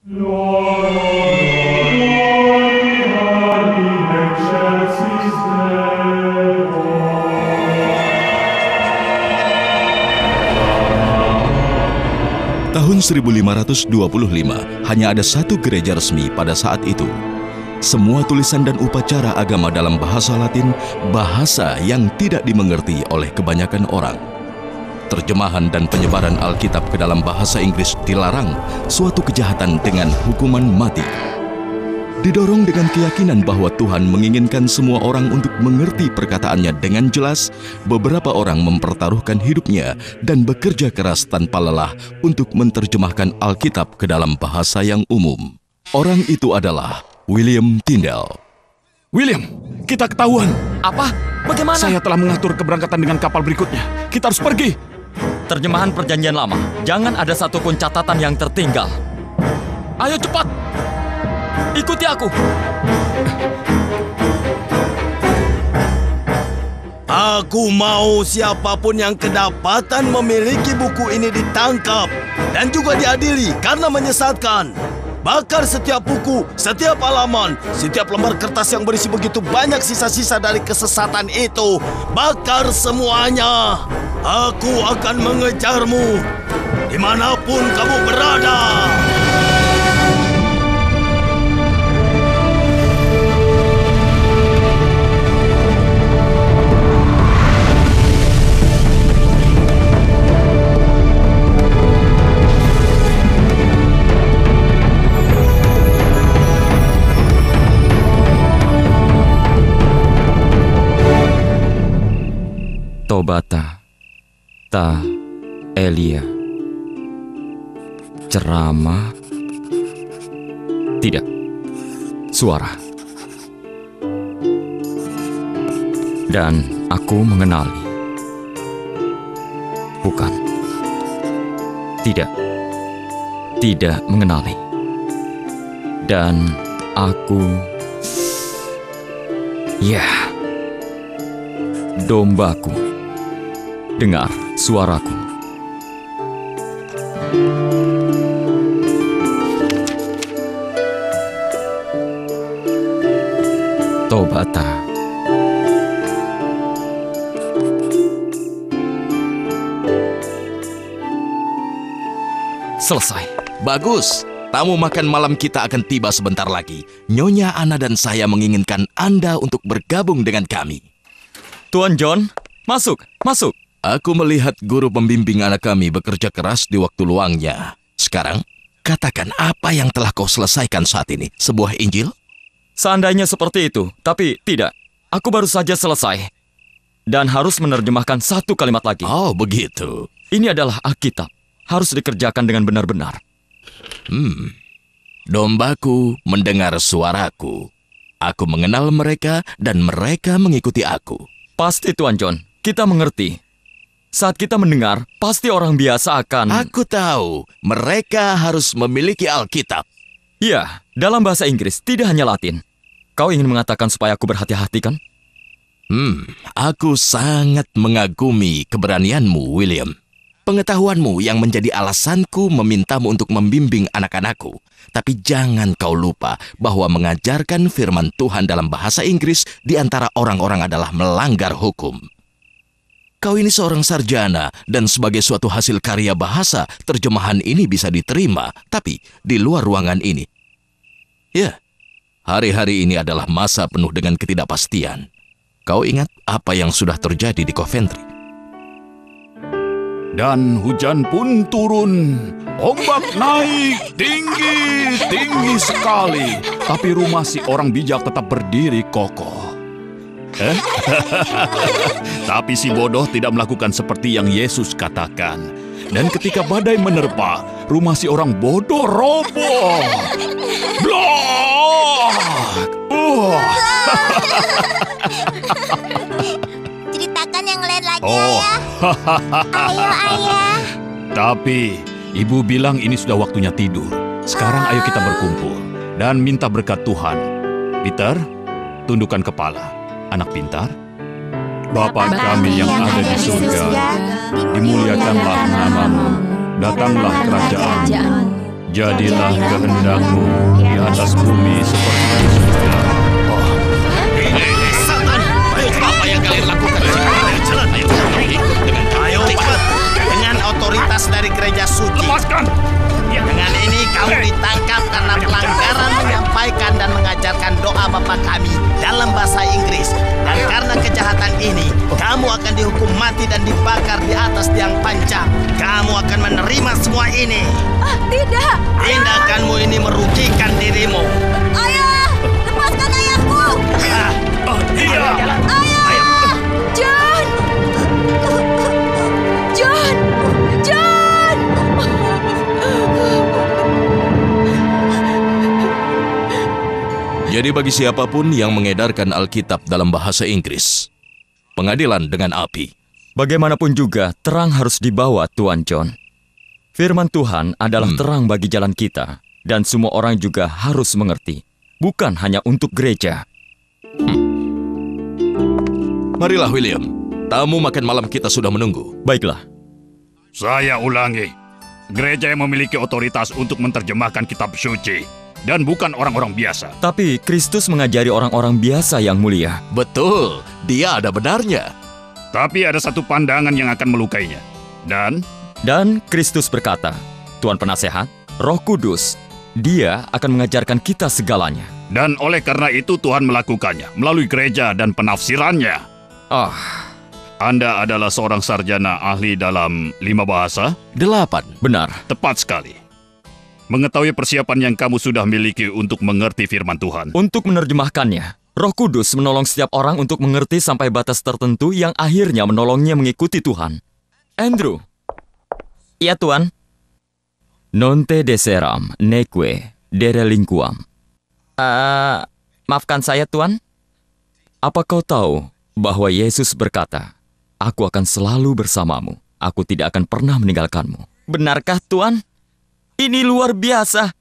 Tahun 1525, hanya ada satu gereja resmi pada saat itu. Semua tulisan dan upacara agama dalam bahasa Latin, bahasa yang tidak dimengerti oleh kebanyakan orang. Terjemahan dan penyebaran Alkitab ke dalam bahasa Inggris dilarang, suatu kejahatan dengan hukuman mati. Didorong dengan keyakinan bahwa Tuhan menginginkan semua orang untuk mengerti perkataannya dengan jelas, beberapa orang mempertaruhkan hidupnya dan bekerja keras tanpa lelah untuk menerjemahkan Alkitab ke dalam bahasa yang umum. Orang itu adalah William Tyndale. William, kita ketahuan. Apa? Bagaimana? Saya telah mengatur keberangkatan dengan kapal berikutnya. Kita harus pergi. Terjemahan perjanjian lama. Jangan ada satupun catatan yang tertinggal. Ayo cepat. Ikuti aku. Aku mau siapapun yang kedapatan memiliki buku ini ditangkap dan juga diadili karena menyesatkan. Bakar setiap buku, setiap halaman, setiap lembar kertas yang berisi begitu banyak sisa-sisa dari kesesatan itu. Bakar semuanya. Aku akan mengejarmu dimanapun kamu berada. Tobata, ta, Elia. Ceramah. Tidak. Suara. Dan aku mengenali. Bukan. Tidak. Tidak mengenali. Dan aku... Ya. Dombaku. Dengar suaraku. Tobata. Selesai. Bagus. Tamu makan malam kita akan tiba sebentar lagi. Nyonya Ana dan saya menginginkan Anda untuk bergabung dengan kami. Tuan John, masuk, masuk. Aku melihat guru pembimbing anak kami bekerja keras di waktu luangnya. Sekarang, katakan apa yang telah kau selesaikan saat ini? Sebuah Injil? Seandainya seperti itu, tapi tidak. Aku baru saja selesai. Dan harus menerjemahkan satu kalimat lagi. Oh, begitu. Ini adalah Alkitab. Harus dikerjakan dengan benar-benar. Dombaku mendengar suaraku. Aku mengenal mereka dan mereka mengikuti aku. Pasti, Tuan John. Kita mengerti. Saat kita mendengar, pasti orang biasa akan... Aku tahu, mereka harus memiliki Alkitab. Ya, dalam bahasa Inggris, tidak hanya Latin. Kau ingin mengatakan supaya aku berhati-hati, kan? Aku sangat mengagumi keberanianmu, William. Pengetahuanmu yang menjadi alasanku memintamu untuk membimbing anak-anakku. Tapi jangan kau lupa bahwa mengajarkan firman Tuhan dalam bahasa Inggris di antara orang-orang adalah melanggar hukum. Kau ini seorang sarjana, dan sebagai suatu hasil karya bahasa, terjemahan ini bisa diterima, tapi di luar ruangan ini. Ya, hari-hari ini adalah masa penuh dengan ketidakpastian. Kau ingat apa yang sudah terjadi di Coventry? Dan hujan pun turun. Ombak naik tinggi sekali. Tapi rumah si orang bijak tetap berdiri kokoh. Tapi si bodoh tidak melakukan seperti yang Yesus katakan. Dan ketika badai menerpa, rumah si orang bodoh roboh. Blok! Ceritakan yang lain lagi, Ayah. Ayo, Ayah. Tapi ibu bilang ini sudah waktunya tidur. Sekarang ayo kita berkumpul dan minta berkat Tuhan. Peter, tundukkan kepala. Anak pintar, Bapa kami yang ada di surga, dimuliakanlah namamu, datanglah kerajaan-mu, Jadilah kehendak-Mu di atas bumi seperti di surga. Satan! Ayo cepat, apa yang kalian lakukan? Ayo jalan, ayo cepat. Dengan otoritas dari gereja suci. Lepaskan! Dengan ini kamu ditangkap karena pelanggaran menyampaikan dan mengajarkan doa Bapa kami dalam bahasa Inggris. Dan karena kejahatan ini, kamu akan dihukum mati dan dibakar di atas tiang pancang. Kamu akan menerima semua ini. Tidak! Tindakanmu ini merugikan dirimu. Ayah! Lepaskan ayahku! Iya. Ayah! John! John! John! Jadi bagi siapapun yang mengedarkan Alkitab dalam bahasa Inggris, pengadilan dengan api. Bagaimanapun juga, terang harus dibawa, Tuan John. Firman Tuhan adalah terang bagi jalan kita, dan semua orang juga harus mengerti. Bukan hanya untuk gereja. Marilah William, tamu makan malam kita sudah menunggu. Baiklah. Saya ulangi, gereja yang memiliki otoritas untuk menerjemahkan kitab suci, dan bukan orang-orang biasa. Tapi Kristus mengajari orang-orang biasa yang mulia. Betul, dia ada benarnya. Tapi ada satu pandangan yang akan melukainya. Dan Kristus berkata, Tuan Penasehat, Roh Kudus, Dia akan mengajarkan kita segalanya. Dan oleh karena itu Tuhan melakukannya melalui gereja dan penafsirannya. Anda adalah seorang sarjana ahli dalam 5 bahasa? 8. Benar. Tepat sekali. Mengetahui persiapan yang kamu sudah miliki untuk mengerti firman Tuhan. Untuk menerjemahkannya, Roh Kudus menolong setiap orang untuk mengerti sampai batas tertentu yang akhirnya menolongnya mengikuti Tuhan. Andrew. Iya, Tuan. Non te deseram neque derelinquam. Maafkan saya, Tuan. Apa kau tahu bahwa Yesus berkata, Aku akan selalu bersamamu. Aku tidak akan pernah meninggalkanmu. Benarkah, Tuan? Ini luar biasa.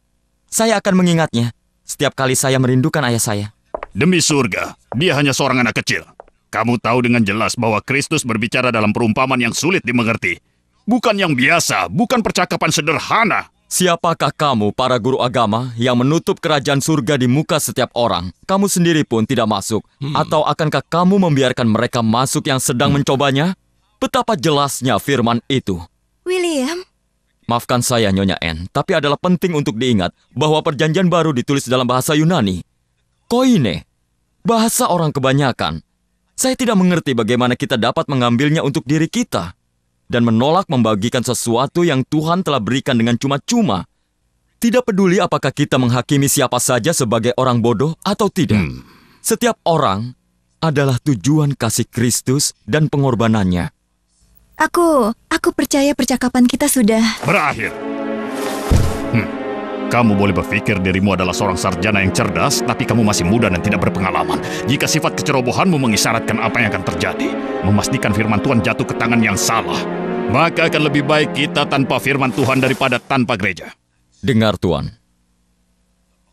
Saya akan mengingatnya setiap kali saya merindukan ayah saya. Demi surga, dia hanya seorang anak kecil. Kamu tahu dengan jelas bahwa Kristus berbicara dalam perumpamaan yang sulit dimengerti. Bukan yang biasa, bukan percakapan sederhana. Siapakah kamu, para guru agama, yang menutup kerajaan surga di muka setiap orang? Kamu sendiri pun tidak masuk. Atau akankah kamu membiarkan mereka masuk yang sedang mencobanya? Betapa jelasnya firman itu. William? Maafkan saya, Nyonya Anne, tapi adalah penting untuk diingat bahwa perjanjian baru ditulis dalam bahasa Yunani. Koine, bahasa orang kebanyakan. Saya tidak mengerti bagaimana kita dapat mengambilnya untuk diri kita dan menolak membagikan sesuatu yang Tuhan telah berikan dengan cuma-cuma. Tidak peduli apakah kita menghakimi siapa saja sebagai orang bodoh atau tidak. Setiap orang adalah tujuan kasih Kristus dan pengorbanannya. Aku percaya percakapan kita sudah berakhir. Kamu boleh berpikir dirimu adalah seorang sarjana yang cerdas, tapi kamu masih muda dan tidak berpengalaman. Jika sifat kecerobohanmu mengisyaratkan apa yang akan terjadi, memastikan firman Tuhan jatuh ke tangan yang salah, maka akan lebih baik kita tanpa firman Tuhan daripada tanpa gereja. Dengar, Tuan.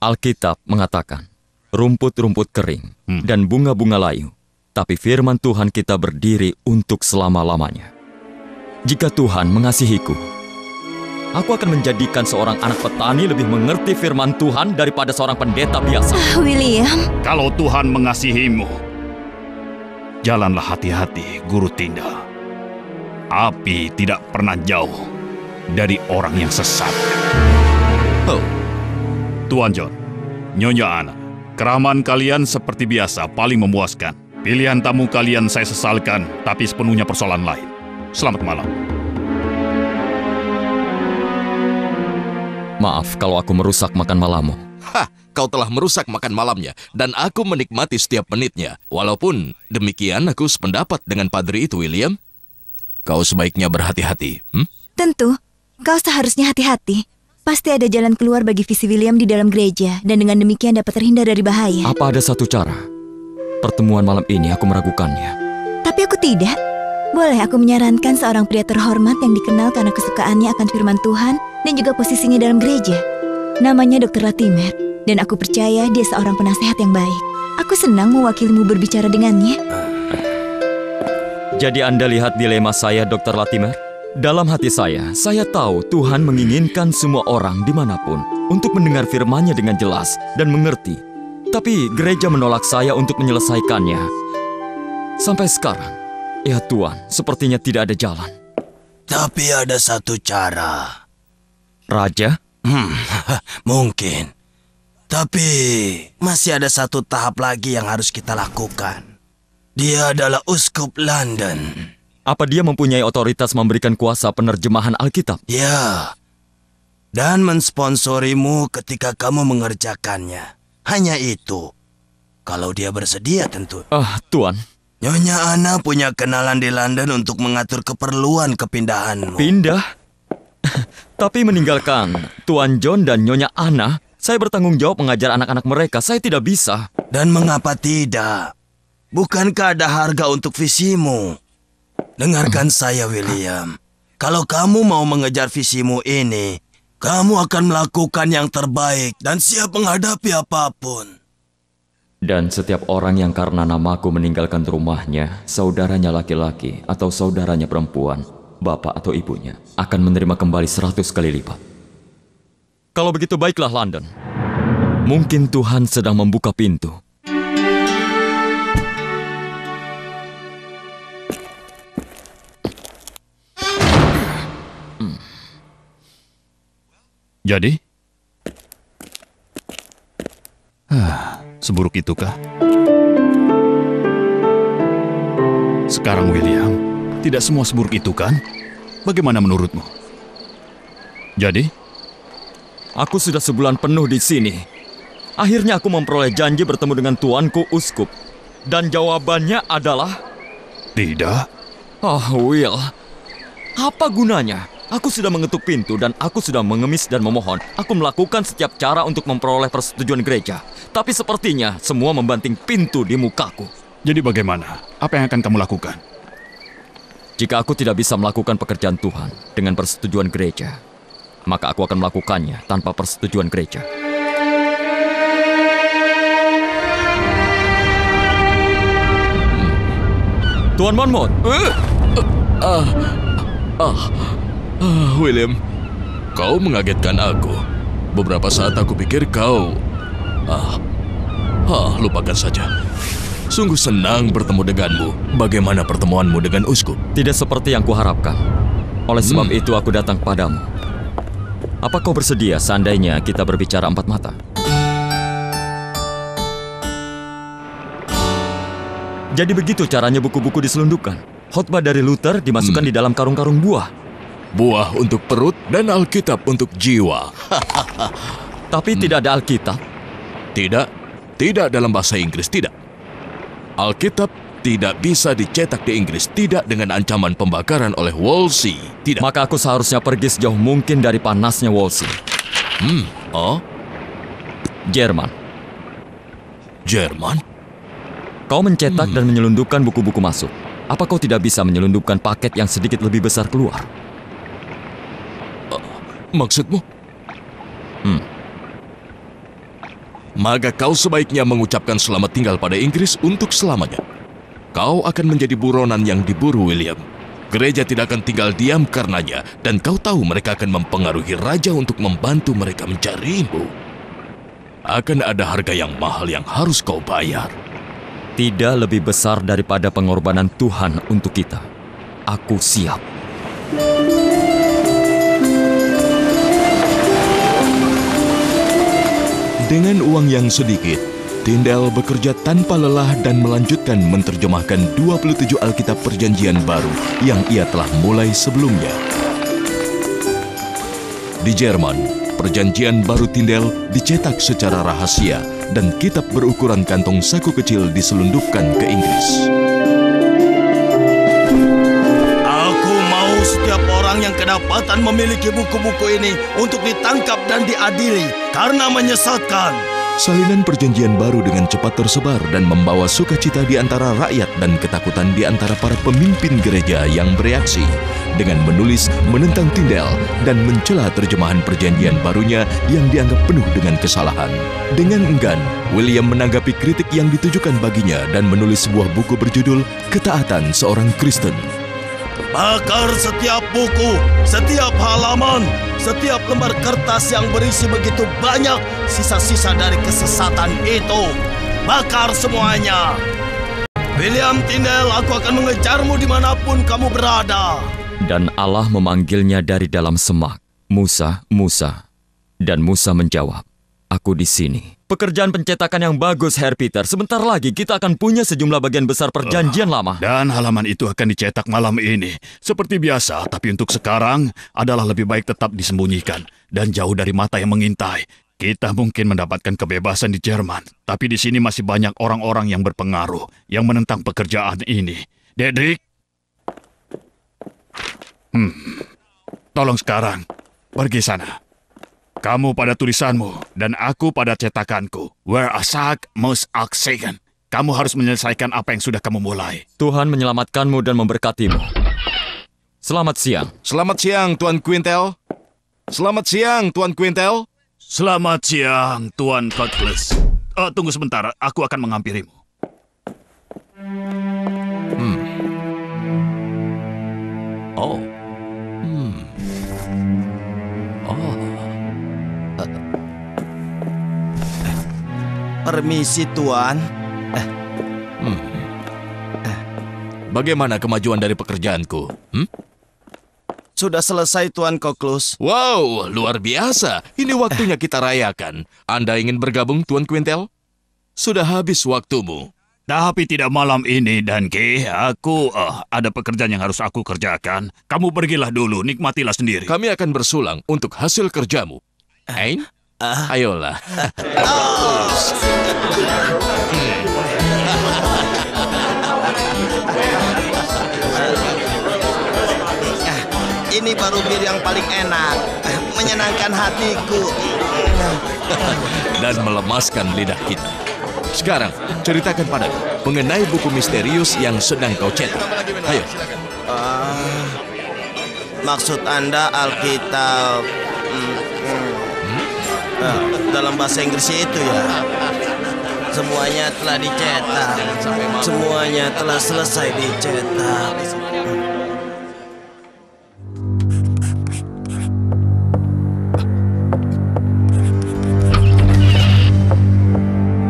Alkitab mengatakan, rumput-rumput kering dan bunga-bunga layu, tapi firman Tuhan kita berdiri untuk selama-lamanya. Jika Tuhan mengasihiku, aku akan menjadikan seorang anak petani lebih mengerti firman Tuhan daripada seorang pendeta biasa. William. Kalau Tuhan mengasihimu, jalanlah hati-hati, Guru Tyndale. Api tidak pernah jauh dari orang yang sesat. Tuan John, Nyonya Anna, keramaan kalian seperti biasa paling memuaskan. Pilihan tamu kalian saya sesalkan, tapi sepenuhnya persoalan lain. Selamat malam. Maaf kalau aku merusak makan malammu. Kau telah merusak makan malamnya, dan aku menikmati setiap menitnya. Walaupun demikian, aku sependapat dengan padri itu, William. Kau sebaiknya berhati-hati. Tentu, kau seharusnya hati-hati. Pasti ada jalan keluar bagi visi William di dalam gereja, dan dengan demikian dapat terhindar dari bahaya. Apa ada satu cara? Pertemuan malam ini aku meragukannya. Tapi aku tidak. Boleh aku menyarankan seorang pria terhormat yang dikenal karena kesukaannya akan firman Tuhan dan juga posisinya dalam gereja. Namanya Dr. Latimer, dan aku percaya dia seorang penasehat yang baik. Aku senang mewakilimu berbicara dengannya. Jadi Anda lihat dilema saya, Dr. Latimer? Dalam hati saya tahu Tuhan menginginkan semua orang dimanapun untuk mendengar firman-Nya dengan jelas dan mengerti. Tapi gereja menolak saya untuk menyelesaikannya. Sampai sekarang, ya Tuhan, sepertinya tidak ada jalan. Tapi ada satu cara. Raja? Mungkin. Tapi masih ada satu tahap lagi yang harus kita lakukan. Dia adalah Uskup London. Apa dia mempunyai otoritas memberikan kuasa penerjemahan Alkitab? Ya. Dan mensponsorimu ketika kamu mengerjakannya. Hanya itu. Kalau dia bersedia tentu. Tuan. Nyonya Ana punya kenalan di London untuk mengatur keperluan kepindahanmu. Pindah? Tapi meninggalkan Tuan John dan Nyonya Ana, saya bertanggung jawab mengajar anak-anak mereka. Saya tidak bisa. Dan mengapa tidak? Bukankah ada harga untuk visimu? Dengarkan saya, William. Kalau kamu mau mengejar visimu ini, kamu akan melakukan yang terbaik dan siap menghadapi apapun. Dan setiap orang yang karena namaku meninggalkan rumahnya, saudaranya laki-laki atau saudaranya perempuan, bapak atau ibunya, akan menerima kembali 100 kali lipat. Kalau begitu baiklah London. Mungkin Tuhan sedang membuka pintu. Jadi? Seburuk itukah? Sekarang William, tidak semua seburuk itu kan? Bagaimana menurutmu? Jadi? Aku sudah sebulan penuh di sini. Akhirnya aku memperoleh janji bertemu dengan tuanku Uskup. Dan jawabannya adalah... Tidak. Will. Apa gunanya? Aku sudah mengetuk pintu dan aku sudah mengemis dan memohon. Aku melakukan setiap cara untuk memperoleh persetujuan gereja. Tapi sepertinya semua membanting pintu di mukaku. Jadi bagaimana? Apa yang akan kamu lakukan? Jika aku tidak bisa melakukan pekerjaan Tuhan dengan persetujuan gereja, maka aku akan melakukannya tanpa persetujuan gereja. Tuan Monmouth. William, kau mengagetkan aku. Beberapa saat aku pikir kau... lupakan saja. Sungguh senang bertemu denganmu. Bagaimana pertemuanmu dengan Uskup? Tidak seperti yang kuharapkan. Oleh sebab itu aku datang kepadamu. Apa kau bersedia seandainya kita berbicara empat mata? Jadi begitu caranya buku-buku diselundupkan. Khotbah dari Luther dimasukkan di dalam karung-karung buah. Buah untuk perut dan Alkitab untuk jiwa. Tapi tidak ada Alkitab. Tidak dalam bahasa Inggris, tidak. Alkitab tidak bisa dicetak di Inggris, tidak dengan ancaman pembakaran oleh Wolsey, tidak. Maka aku seharusnya pergi sejauh mungkin dari panasnya Wolsey. Jerman. Jerman? Kau mencetak dan menyelundupkan buku-buku masuk. Apa kau tidak bisa menyelundupkan paket yang sedikit lebih besar keluar? Maksudmu? Maka kau sebaiknya mengucapkan selamat tinggal pada Inggris untuk selamanya. Kau akan menjadi buronan yang diburu, William. Gereja tidak akan tinggal diam karenanya, dan kau tahu mereka akan mempengaruhi raja untuk membantu mereka mencarimu. Akan ada harga yang mahal yang harus kau bayar. Tidak lebih besar daripada pengorbanan Tuhan untuk kita. Aku siap. Dengan uang yang sedikit, Tyndale bekerja tanpa lelah dan melanjutkan menerjemahkan 27 Alkitab Perjanjian Baru yang ia telah mulai sebelumnya. Di Jerman, Perjanjian Baru Tyndale dicetak secara rahasia dan kitab berukuran kantong saku kecil diselundupkan ke Inggris. Aku mau setiap orang yang kedapatan memiliki buku-buku ini untuk ditangkap dan diadili karena menyesatkan. Salinan Perjanjian Baru dengan cepat tersebar dan membawa sukacita di antara rakyat dan ketakutan di antara para pemimpin gereja yang bereaksi dengan menulis menentang Tyndale dan mencela terjemahan Perjanjian Barunya yang dianggap penuh dengan kesalahan. Dengan enggan, William menanggapi kritik yang ditujukan baginya dan menulis sebuah buku berjudul Ketaatan Seorang Kristen. Bakar setiap buku, setiap halaman, setiap lembar kertas yang berisi begitu banyak sisa-sisa dari kesesatan itu. Bakar semuanya. William Tyndale, aku akan mengejarmu dimanapun kamu berada. Dan Allah memanggilnya dari dalam semak. Musa, Musa. Dan Musa menjawab, aku di sini. Pekerjaan pencetakan yang bagus, Herr Peter. Sebentar lagi kita akan punya sejumlah bagian besar perjanjian lama. Dan halaman itu akan dicetak malam ini. Seperti biasa, tapi untuk sekarang adalah lebih baik tetap disembunyikan dan jauh dari mata yang mengintai. Kita mungkin mendapatkan kebebasan di Jerman, tapi di sini masih banyak orang-orang yang berpengaruh yang menentang pekerjaan ini. Dedrick? Tolong sekarang, pergi sana. Kamu pada tulisanmu, dan aku pada cetakanku. Where Asak most oxygen. Kamu harus menyelesaikan apa yang sudah kamu mulai. Tuhan menyelamatkanmu dan memberkatimu. Selamat siang. Selamat siang, Tuan Quintel. Selamat siang, Tuan Quintel. Selamat siang, Tuan Cutlass. Tunggu sebentar, aku akan menghampirimu. Oh. Permisi, Tuan. Bagaimana kemajuan dari pekerjaanku? Sudah selesai, Tuan Koklus. Wow, luar biasa. Ini waktunya kita rayakan. Anda ingin bergabung, Tuan Quintel? Sudah habis waktumu. Tapi tidak malam ini, Danke. Aku ada pekerjaan yang harus aku kerjakan. Kamu pergilah dulu, nikmatilah sendiri. Kami akan bersulang untuk hasil kerjamu. Hein? Ayolah. Ini baru bir yang paling enak, menyenangkan hatiku. Dan melemaskan lidah kita. Sekarang, ceritakan padaku mengenai buku misterius yang sedang kau cetak. Ayo. Maksud Anda Alkitab dalam bahasa Inggris itu ya? Semuanya telah dicetak. Semuanya telah selesai dicetak.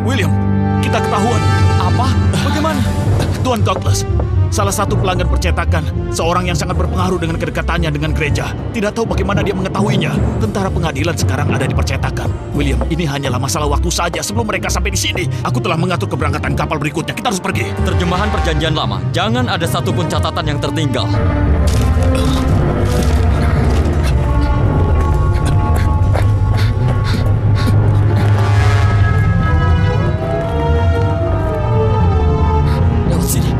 William, kita ketahuan. Apa? Bagaimana? Tuan Douglas, salah satu pelanggan percetakan, seorang yang sangat berpengaruh dengan kedekatannya dengan gereja. Tidak tahu bagaimana dia mengetahuinya. Tentara pengadilan sekarang ada di percetakan. William, ini hanyalah masalah waktu saja sebelum mereka sampai di sini. Aku telah mengatur keberangkatan kapal berikutnya. Kita harus pergi. Terjemahan perjanjian lama. Jangan ada satupun catatan yang tertinggal. Lewat sini.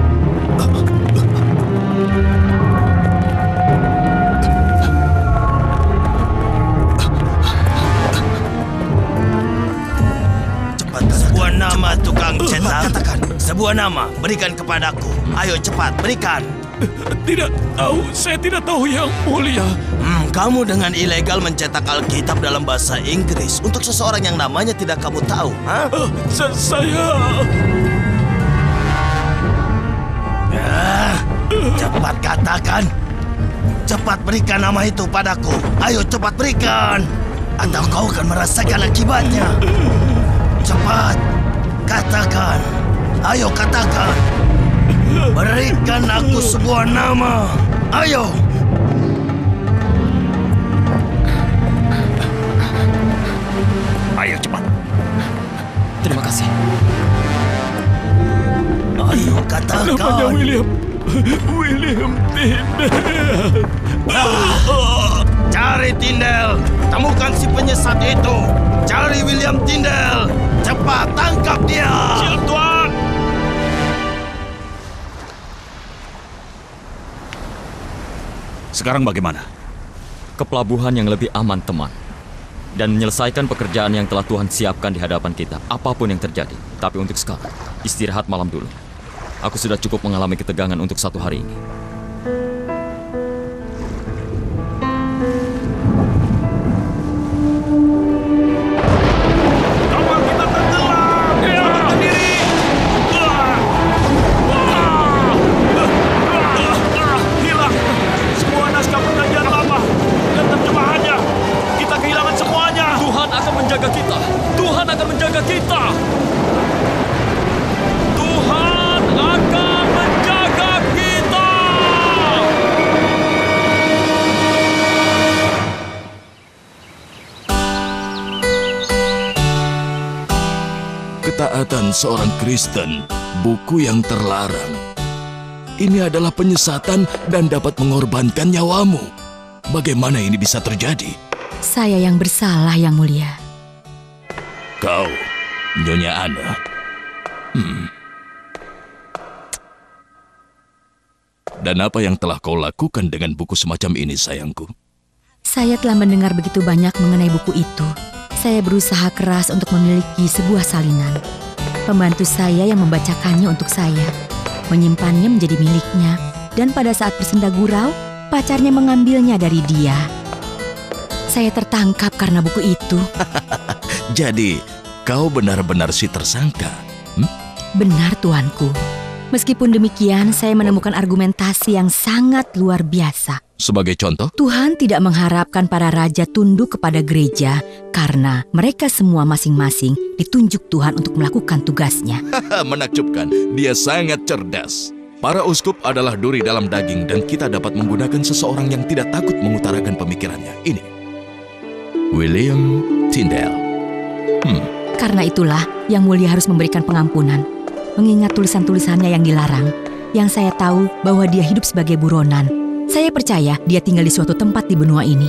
Sebuah nama, tukang cetak. Katakan, sebuah nama, berikan kepadaku. Ayo cepat, berikan. Tidak tahu, saya tidak tahu yang mulia. Kamu dengan ilegal mencetak Alkitab dalam bahasa Inggris untuk seseorang yang namanya tidak kamu tahu. Saya... Cepat katakan. Cepat berikan nama itu padaku. Ayo cepat berikan. Atau kau akan merasakan akibatnya. Cepat. Katakan. Ayo katakan. Berikan aku sebuah nama. Ayo. Ayo cepat. Terima kasih. Ayo katakan. Namanya William. William Tyndale. Cari Tyndale. Temukan si penyesat itu. Cari William Tyndale. Cepat tangkap dia. Siap, Tuan. Sekarang bagaimana? Ke pelabuhan yang lebih aman, teman. Dan menyelesaikan pekerjaan yang telah Tuhan siapkan di hadapan kita, apapun yang terjadi. Tapi untuk sekarang, istirahat malam dulu. Aku sudah cukup mengalami ketegangan untuk satu hari ini. Kapal kita tenggelam. Selamatkan diri. Hilang. menjaga kita. Tuhan akan menjaga kita. Tuhan akan menjaga kita. Ketaatan seorang Kristen, buku yang terlarang. Ini adalah penyesatan dan dapat mengorbankan nyawamu. Bagaimana ini bisa terjadi? Saya yang bersalah, Yang Mulia. Kau, Nyonya Ana. Dan apa yang telah kau lakukan dengan buku semacam ini, sayangku? Saya telah mendengar begitu banyak mengenai buku itu. Saya berusaha keras untuk memiliki sebuah salinan. Pembantu saya yang membacakannya untuk saya, menyimpannya menjadi miliknya, dan pada saat bersenda gurau, pacarnya mengambilnya dari dia. Saya tertangkap karena buku itu. Jadi, kau benar-benar si tersangka? Benar, tuanku. Meskipun demikian, saya menemukan argumentasi yang sangat luar biasa. Sebagai contoh? Tuhan tidak mengharapkan para raja tunduk kepada gereja karena mereka semua masing-masing ditunjuk Tuhan untuk melakukan tugasnya. Menakjubkan, dia sangat cerdas. Para uskup adalah duri dalam daging dan kita dapat menggunakan seseorang yang tidak takut mengutarakan pemikirannya. Ini, William Tyndale. Karena itulah Yang Mulia harus memberikan pengampunan. Mengingat tulisan-tulisannya yang dilarang, yang saya tahu bahwa dia hidup sebagai buronan. Saya percaya dia tinggal di suatu tempat di benua ini.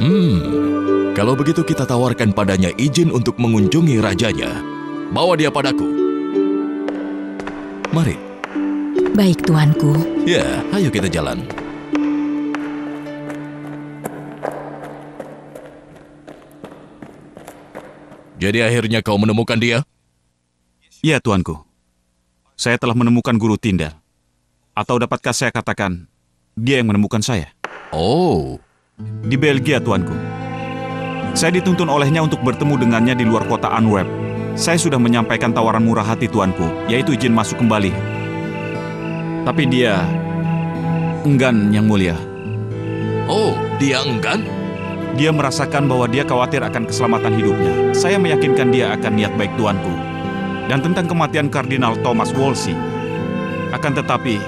Kalau begitu kita tawarkan padanya izin untuk mengunjungi rajanya. Bawa dia padaku. Mari. Baik, tuanku. Ya, ayo kita jalan. Jadi akhirnya kau menemukan dia? Ya, tuanku. Saya telah menemukan Guru Tyndale. Atau dapatkah saya katakan, dia yang menemukan saya? Oh. Di Belgia, tuanku. Saya dituntun olehnya untuk bertemu dengannya di luar kota Antwerp. Saya sudah menyampaikan tawaran murah hati, tuanku, yaitu izin masuk kembali. Tapi dia enggan, Yang Mulia. Oh, dia enggan? Dia merasakan bahwa dia khawatir akan keselamatan hidupnya. Saya meyakinkan dia akan niat baik, tuanku. Dan tentang kematian Kardinal Thomas Wolsey. Akan tetapi,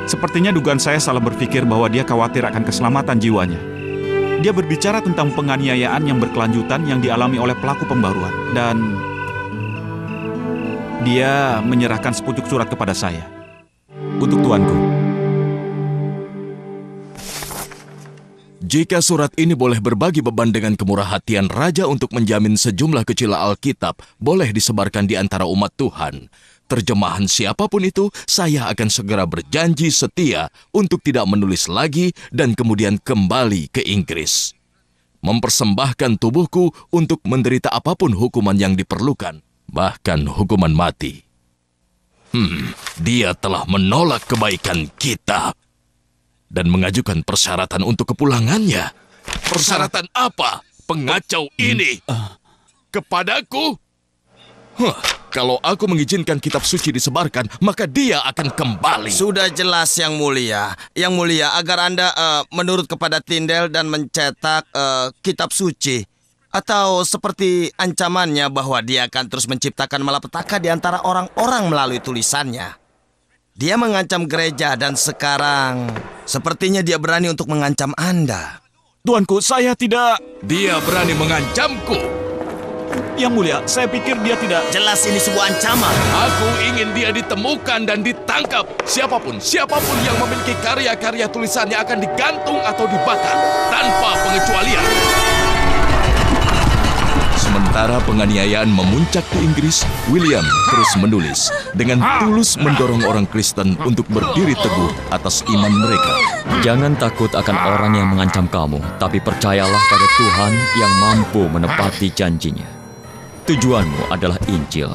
sepertinya dugaan saya salah berpikir bahwa dia khawatir akan keselamatan jiwanya. Dia berbicara tentang penganiayaan yang berkelanjutan yang dialami oleh pelaku pembaruan. Dan dia menyerahkan sepucuk surat kepada saya. Untuk tuanku. Jika surat ini boleh berbagi beban dengan kemurahhatian Raja untuk menjamin sejumlah kecil Alkitab boleh disebarkan di antara umat Tuhan, terjemahan siapapun itu, saya akan segera berjanji setia untuk tidak menulis lagi dan kemudian kembali ke Inggris. Mempersembahkan tubuhku untuk menderita apapun hukuman yang diperlukan, bahkan hukuman mati. Dia telah menolak kebaikan kita dan mengajukan persyaratan untuk kepulangannya. Persyaratan apa? Pengacau ini kepadaku? Kalau aku mengizinkan kitab suci disebarkan, maka dia akan kembali. Sudah jelas, Yang Mulia. Yang Mulia, agar Anda menurut kepada Tyndale dan mencetak kitab suci. Atau seperti ancamannya bahwa dia akan terus menciptakan malapetaka di antara orang-orang melalui tulisannya. Dia mengancam gereja dan sekarang sepertinya dia berani untuk mengancam Anda. Tuanku, saya tidak... Dia berani mengancamku. Yang Mulia, saya pikir dia tidak... Jelas ini sebuah ancaman. Aku ingin dia ditemukan dan ditangkap. Siapapun yang memiliki karya-karya tulisannya akan digantung atau dibakar tanpa pengecualian. Sementara penganiayaan memuncak di Inggris, William terus menulis dengan tulus mendorong orang Kristen untuk berdiri teguh atas iman mereka. Jangan takut akan orang yang mengancam kamu, tapi percayalah pada Tuhan yang mampu menepati janjinya. Tujuanmu adalah Injil.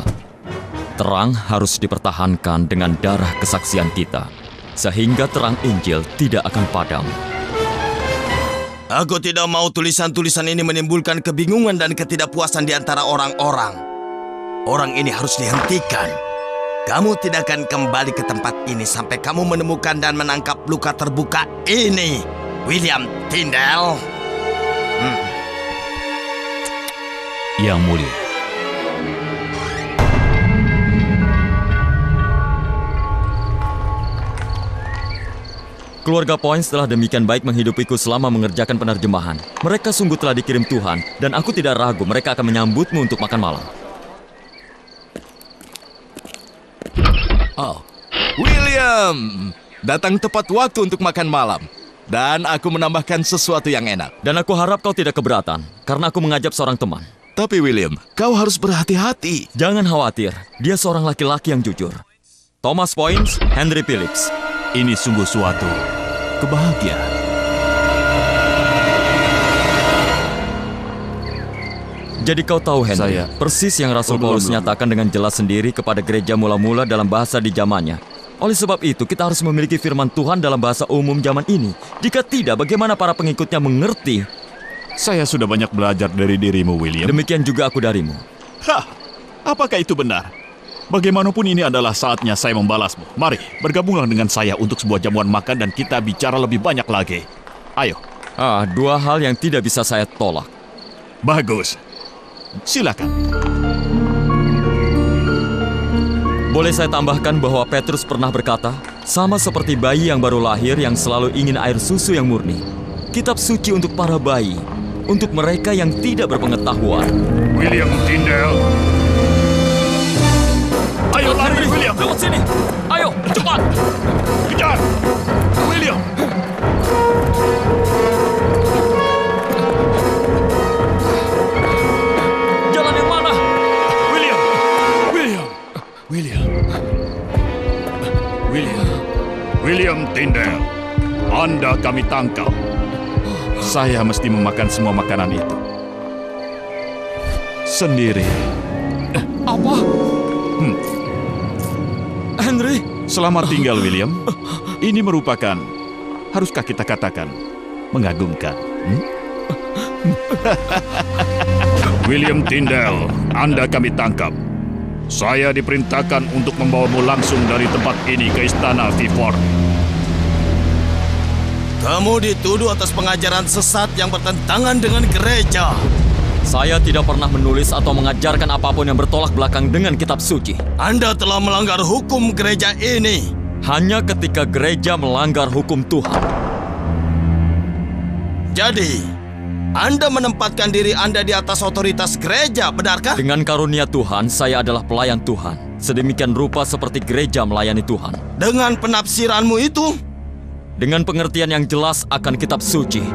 Terang harus dipertahankan dengan darah kesaksian kita, sehingga terang Injil tidak akan padam. Aku tidak mau tulisan-tulisan ini menimbulkan kebingungan dan ketidakpuasan di antara orang-orang. Orang ini harus dihentikan. Kamu tidak akan kembali ke tempat ini sampai kamu menemukan dan menangkap luka terbuka ini, William Tyndale. Yang Mulia, Keluarga Poins telah demikian baik menghidupiku selama mengerjakan penerjemahan. Mereka sungguh telah dikirim Tuhan, dan aku tidak ragu mereka akan menyambutmu untuk makan malam. Oh, William! Datang tepat waktu untuk makan malam. Dan aku menambahkan sesuatu yang enak. Dan aku harap kau tidak keberatan, karena aku mengajak seorang teman. Tapi William, kau harus berhati-hati. Jangan khawatir, dia seorang laki-laki yang jujur. Thomas Poins, Henry Phillips. Ini sungguh suatu kebahagiaan. Jadi kau tahu, Henry, Saya- persis yang Rasul Paulus nyatakan dengan jelas sendiri kepada gereja mula-mula dalam bahasa di zamannya. Oleh sebab itu, kita harus memiliki firman Tuhan dalam bahasa umum zaman ini. Jika tidak, bagaimana para pengikutnya mengerti? Saya sudah banyak belajar dari dirimu, William. Demikian juga aku darimu. Hah, apakah itu benar? Bagaimanapun ini adalah saatnya saya membalasmu. Mari, bergabunglah dengan saya untuk sebuah jamuan makan dan kita bicara lebih banyak lagi. Ayo. Dua hal yang tidak bisa saya tolak. Bagus. Silakan. Boleh saya tambahkan bahwa Petrus pernah berkata, sama seperti bayi yang baru lahir yang selalu ingin air susu yang murni. Kitab suci untuk para bayi, untuk mereka yang tidak berpengetahuan. William Tyndale. Ayo lari, William. Lewat sini. Ayo, cepat. Kejar. William. Jalan yang mana? William. William. William. William. William Tyndale. Anda kami tangkap. Saya mesti memakan semua makanan itu. Sendiri. Apa? Henry? Selamat tinggal, William. Ini merupakan, haruskah kita katakan, mengagumkan. William Tyndale, Anda kami tangkap. Saya diperintahkan untuk membawamu langsung dari tempat ini ke Istana Vivor. Kamu dituduh atas pengajaran sesat yang bertentangan dengan gereja. Saya tidak pernah menulis atau mengajarkan apapun yang bertolak belakang dengan kitab suci. Anda telah melanggar hukum gereja ini. Hanya ketika gereja melanggar hukum Tuhan. Jadi, Anda menempatkan diri Anda di atas otoritas gereja, benarkah? Dengan karunia Tuhan, saya adalah pelayan Tuhan. Sedemikian rupa seperti gereja melayani Tuhan. Dengan penafsiranmu itu, Dengan pengertian yang jelas akan kitab suci.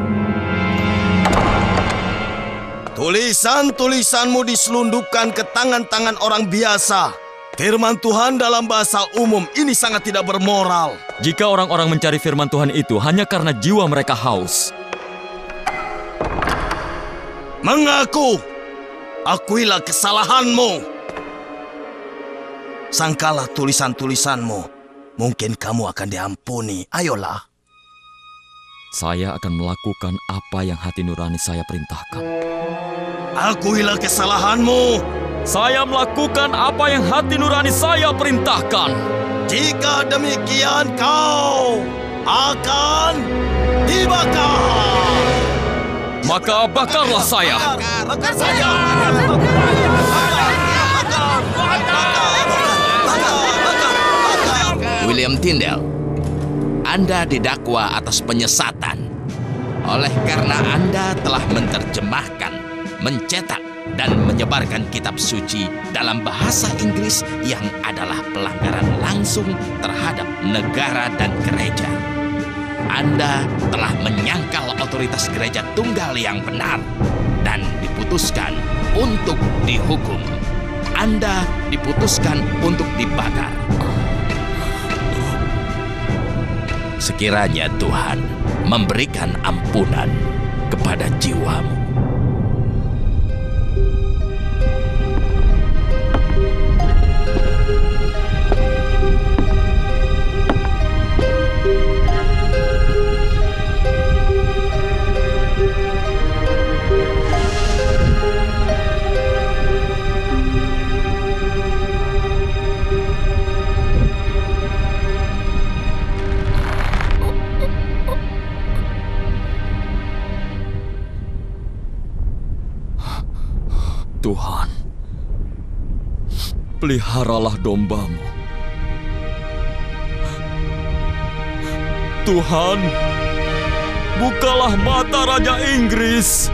tulisan-tulisanmu diselundupkan ke tangan-tangan orang biasa. Firman Tuhan dalam bahasa umum ini sangat tidak bermoral. Jika orang-orang mencari firman Tuhan itu hanya karena jiwa mereka haus. Mengaku, akuilah kesalahanmu. Sangkalah tulisan-tulisanmu. Mungkin kamu akan diampuni. Ayolah. Saya akan melakukan apa yang hati nurani saya perintahkan. Akuilah kesalahanmu. Saya melakukan apa yang hati nurani saya perintahkan. Jika demikian kau akan dibakar. Maka bakarlah saya. Bakar saja. William Tyndale, Anda didakwa atas penyesatan. Oleh karena Anda telah menerjemahkan, mencetak, dan menyebarkan kitab suci dalam bahasa Inggris yang adalah pelanggaran langsung terhadap negara dan gereja. Anda telah menyangkal otoritas gereja tunggal yang benar dan diputuskan untuk dihukum. Anda diputuskan untuk dibakar. Sekiranya Tuhan memberikan ampunan kepada jiwamu. Tuhan, peliharalah dombamu. Tuhan, bukalah mata Raja Inggris.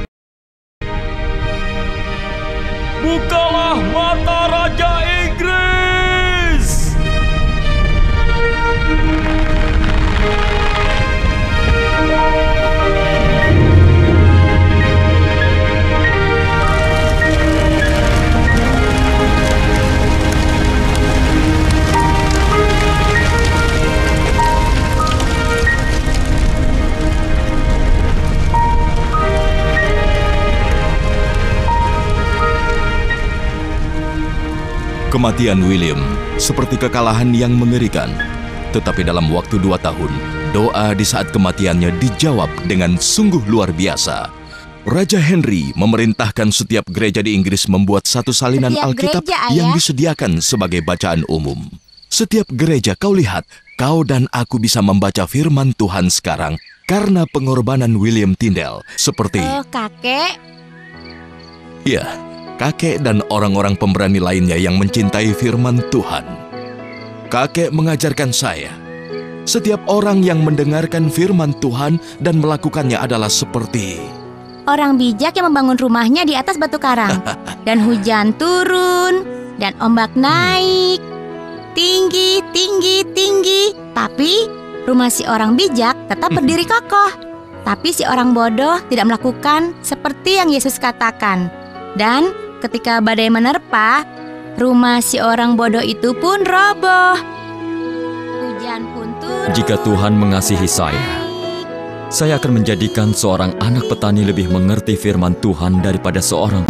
Bukalah mata Raja Inggris. Kematian William seperti kekalahan yang mengerikan. Tetapi dalam waktu 2 tahun, doa di saat kematiannya dijawab dengan sungguh luar biasa. Raja Henry memerintahkan setiap gereja di Inggris membuat satu salinan Setiap Alkitab gereja, Ayah. yang disediakan sebagai bacaan umum. Setiap gereja kau lihat, kau dan aku bisa membaca firman Tuhan sekarang karena pengorbanan William Tyndale. Seperti, Oh, kakek. ya, kakek dan orang-orang pemberani lainnya yang mencintai firman Tuhan. Kakek mengajarkan saya, setiap orang yang mendengarkan firman Tuhan dan melakukannya adalah seperti Orang bijak yang membangun rumahnya di atas batu karang. Dan hujan turun, dan ombak naik. Tinggi, tinggi, tinggi. Tapi rumah si orang bijak tetap berdiri kokoh. Tapi si orang bodoh tidak melakukan seperti yang Yesus katakan. Dan ketika badai menerpa, rumah si orang bodoh itu pun roboh. Hujan pun turun. Jika Tuhan mengasihi saya akan menjadikan seorang anak petani lebih mengerti firman Tuhan daripada seorang